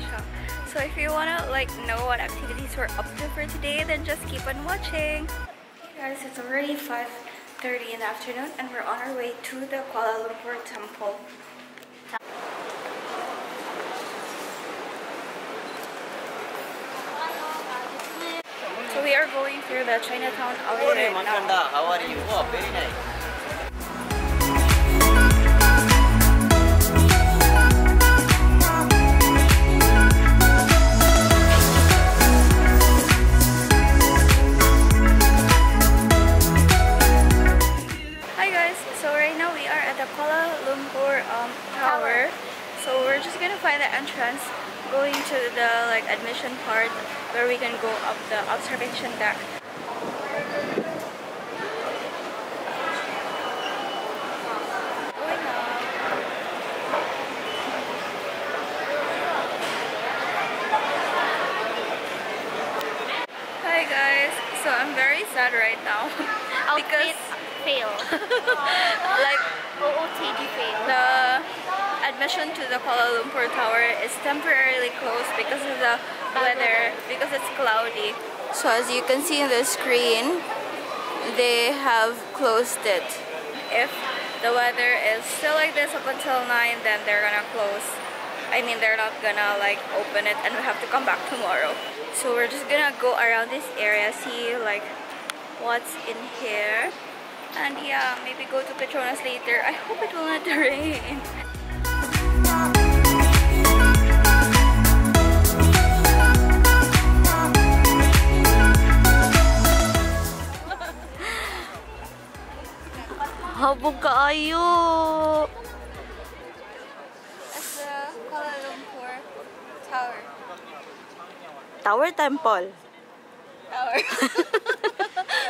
Malaysia. So if you wanna like know what activities we're up to for today, then just keep on watching. Hey guys, it's already 5:30 in the afternoon and we're on our way to the Kuala Lumpur temple. So we are going through the Chinatown outlet right now. How are you? Oh, very nice. Hi guys, so right now we are at the Kuala Lumpur Tower. So we're just gonna find the entrance, going to the like admission part where we can go up the observation deck. Going up. Hi guys, so I'm very sad right now because fail. like OOTD fail. the admission to the Kuala Lumpur Tower is temporarily closed because of the weather, because it's cloudy. So as you can see in the screen, they have closed it. If the weather is still like this up until 9, then they're gonna close. I mean, they're not gonna like open it and we have to come back tomorrow. So we're just gonna go around this area, see like what's in here. And yeah, maybe go to Petrona's later. I hope it will not rain. Habog kaayo. That's the Kuala Lumpur Tower. Tower Temple. Tower.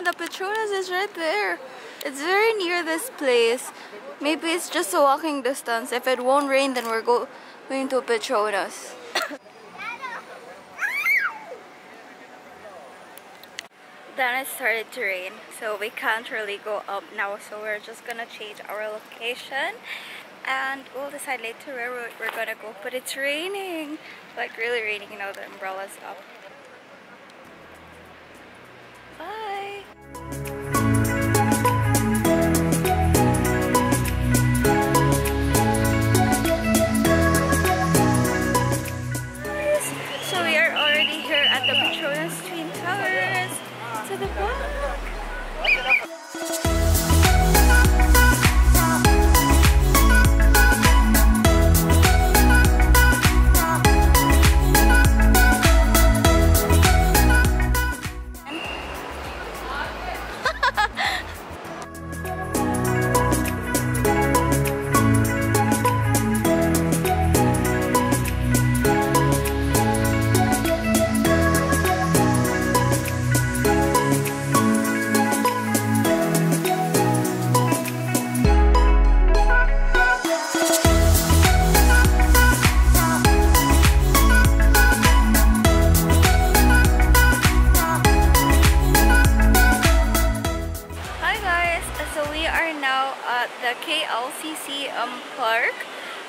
The Petronas is right there. It's very near this place. Maybe it's just a walking distance. If it won't rain, then we're going to Petronas. Then it started to rain, so we can't really go up now. So we're just gonna change our location, and we'll decide later where we're gonna go. But it's raining, like really raining. You know, the umbrella's up. Bye. So we are already here at the Petrona's Twin Towers. To the back. The KLCC park.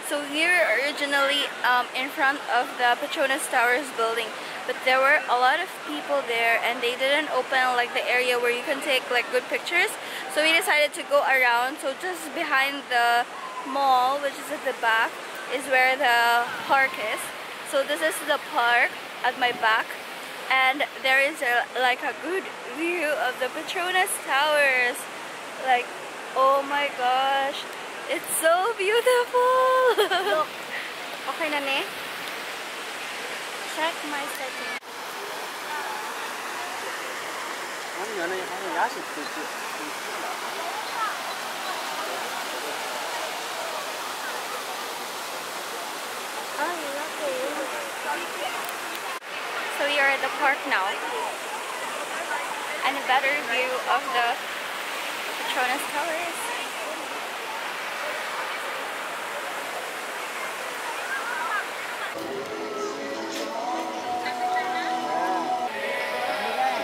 So we were originally in front of the Petronas Towers building, but there were a lot of people there and they didn't open like the area where you can take like good pictures. So we decided to go around. So just behind the mall, which is at the back, is where the park is. So this is the park at my back, and there is like a good view of the Petronas Towers. Like, oh my gosh, it's so beautiful! Look. Okay na ne? Check my setting. So we are at the park now, and a better view of the Petronas Towers.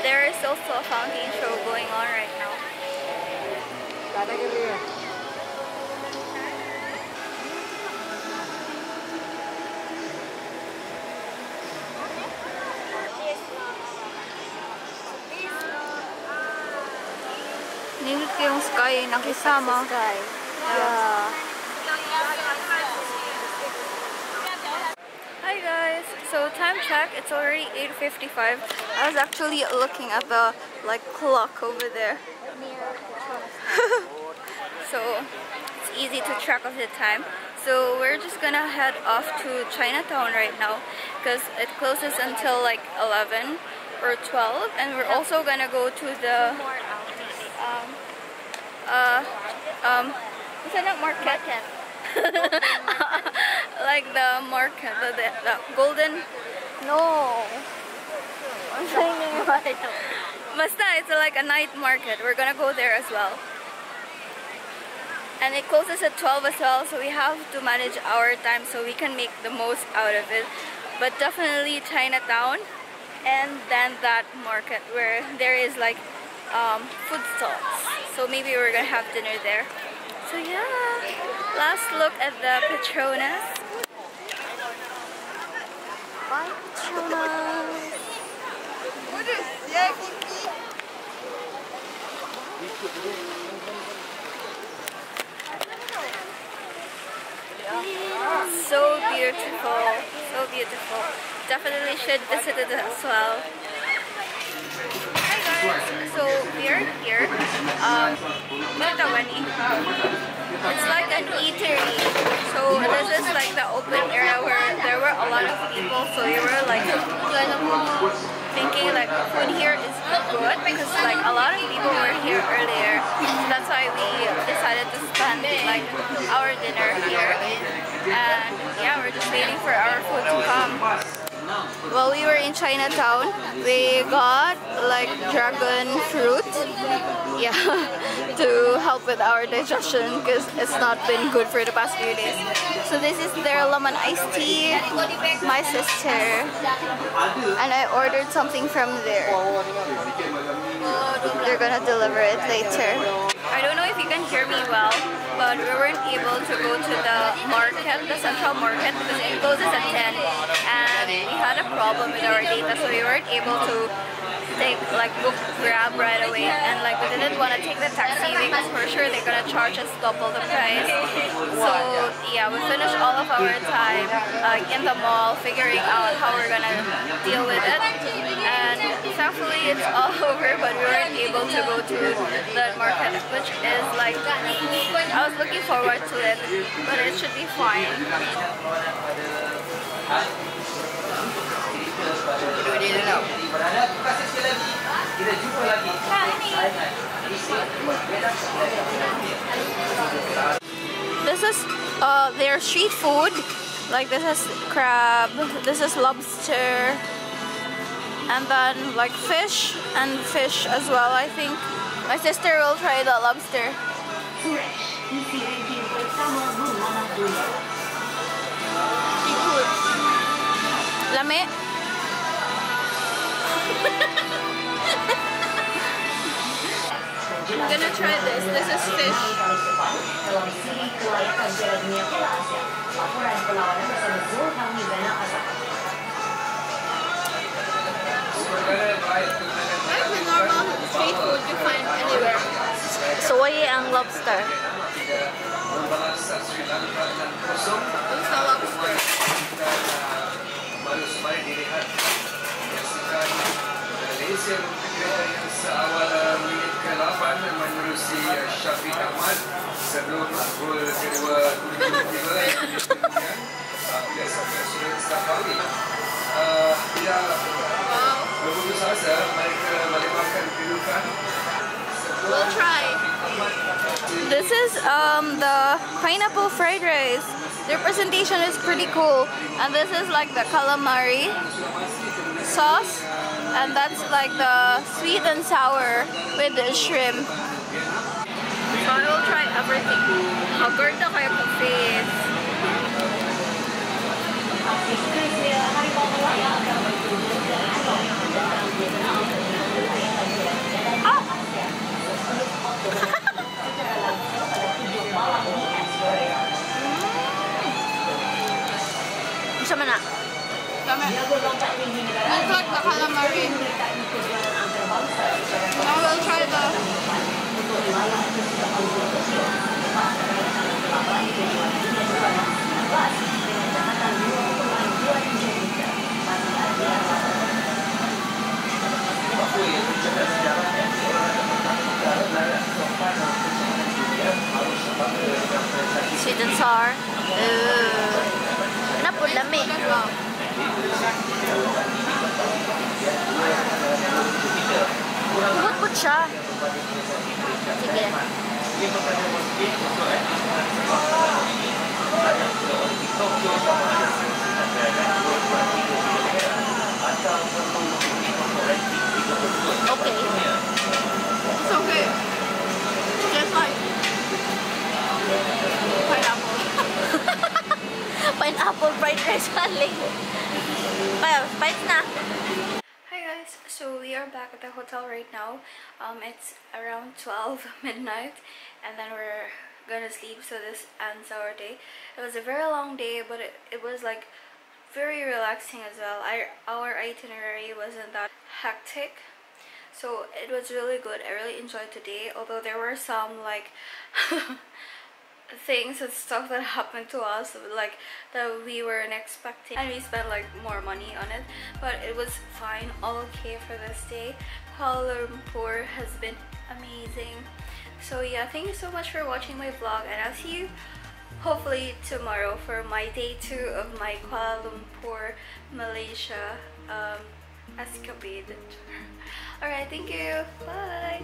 There is also a fountain show going on right now. malaki yung sky nakisama. Sky. Yeah. Hi guys, so time check, it's already 8:55. I was actually looking at the like clock over there. So it's easy to track of the time. So we're just gonna head off to Chinatown right now because it closes until like 11 or 12, and we're also gonna go to the is that not market? Like the market, the golden. No. I'm saying right. Basta, it's like a night market. We're gonna go there as well. And it closes at 12 as well, so we have to manage our time so we can make the most out of it. But definitely Chinatown, and then that market where there is like food stalls. So maybe we're gonna have dinner there. So yeah, last look at the Petronas. Bye, Petronas. So beautiful, so beautiful. Definitely should visit it as well. Hi guys, so we are here. It's like an eatery. So this is like the open area where there were a lot of people. So we were like thinking like food here is good because like a lot of people were here earlier. So that's why we decided to spend like our dinner here. And yeah, we're just waiting for our food to come. While we were in Chinatown, we got like dragon fruit, yeah, to help with our digestion because it's not been good for the past few days. So this is their lemon iced tea, my sister, and I ordered something from there. They're gonna deliver it later. I don't know if you can hear me well, but we weren't able to go to the market, the central market, because it closes at 10, and we had a problem with our data, so we weren't able to book Grab right away, and like we didn't want to take the taxi because for sure they're gonna charge us double the price. So yeah, we finished all of our time in the mall figuring out how we're gonna deal with it, and thankfully it's all over, but we weren't able to go to the market, which is like, I was looking forward to it, but it should be fine. This is their street food. Like this is crab, this is lobster, and then like fish and fish as well. I think my sister will try the lobster. Seafood. Lami. I'm gonna try this. This is fish. That's the normal street food you find anywhere. Soy ang lobster. It's a lobster. We'll try. This is the pineapple fried rice. Their presentation is pretty cool, and this is like the calamari sauce, and that's like the sweet and sour with the shrimp. So I will try everything. Agorda kayo po face. Sama na. Dami. Looks like the calamari. Now we'll try the Sweet and sour. Kenapa lami? Put siya. Sige. Okay. It's okay. Just like pineapple. Pineapple fried rice only. Well, spice na. Hi guys, so we are back at the hotel right now. It's around 12 midnight and then we're gonna sleep, so this ends our day. It was a very long day, but it was like very relaxing as well. Our itinerary wasn't that hectic, so it was really good. I really enjoyed today, although there were some like things and stuff that happened to us like that we weren't expecting, and we spent like more money on it, but it was fine, all okay for this day. Kuala Lumpur has been amazing. So yeah, thank you so much for watching my vlog, and I'll see you hopefully tomorrow for my day 2 of my Kuala Lumpur Malaysia escapade. Alright, thank you, bye.